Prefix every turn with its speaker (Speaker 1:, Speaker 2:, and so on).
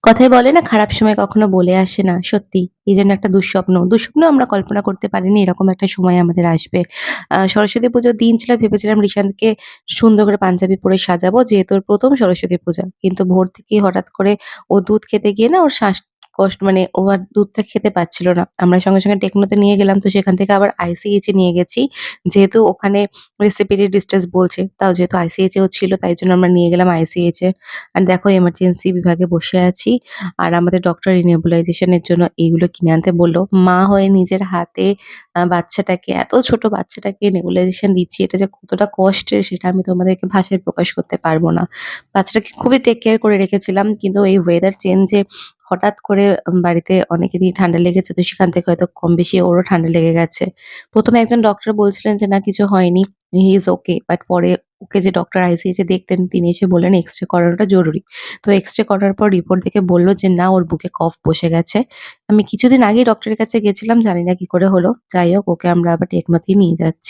Speaker 1: কথায় বলে না খারাপ সময় কখনো বলে আসে না। সত্যি এই যেন একটা দুঃস্বপ্ন। দুঃস্বপ্নেও আমরা কল্পনা করতে পারিনি এরকম একটা সময় আমাদের আসবে। সরস্বতী পুজোর দিন ছিল ভেবেছিলাম রিশান্তকে সুন্দর করে পাঞ্জাবি পরে সাজাবো যেহেতু ওর ১ম সরস্বতী পূজা। কিন্তু ভোর থেকেই হঠাৎ করে ও দুধ খেতে গিয়ে না ওর শ্বাসকষ্ট মানে ও আর দুধটা খেতে পাচ্ছিল না। আমরা সঙ্গে টেকনোতে নিয়ে গেলাম তো সেখান থেকে আবার আইসিএইচ এ নিয়ে গেছি। যেহেতু ওখানে রেসিপিটি ডিসচার্জ বলছে। তাও যেহেতু আইসিএইচ এও ছিল তাই জন্য আমরা নিয়ে গেলাম আইসিএইচ এ। আর দেখো এমার্জেন্সি বিভাগে বসে আছি। আর আমাদের ডক্টর এই নেবুলাইজেশন এর জন্য এইগুলো কিনে আনতে বলল। মা হয়ে নিজের হাতে বাচ্চাটাকে এত ছোট বাচ্চাটাকে নেবুলাইজেশন দিচ্ছি এটা যে কতটা কষ্টের সেটা আমি তোমাদেরকে ভাষায় প্রকাশ করতে পারব না। বাচ্চাটাকে খুবই টেক কেয়ার করে রেখেছিলাম। কিন্তু এই ওয়েদার চেঞ্জ এ হঠাৎ করে বাড়িতে অনেকেরই ঠান্ডা লেগেছে। তো সেখান থেকে হয়তো কম বেশি ওরও ঠান্ডা লেগে গেছে। ১ম এ একজন ডক্টর বলছিলেন যে, "না কিছু হয়নি। হি ইস ওকে।" বাট পরে ওকে যে ডক্টর আইসিইউতে দেখতেন তিনি এসে বললেন, "এক্স-রে করানোটা জরুরি।" তো এক্স-রে করার পর রিপোর্ট দেখে বলল যে, "না ওর বুকে কফ বসে গেছে।" আমি কিছুদিন আগেই ডক্টরের কাছে গেছিলাম। জানি না কি করে হলো। যাই হোক ওকে আমরা আবার টেকনোতেই নিয়ে যাচ্ছি।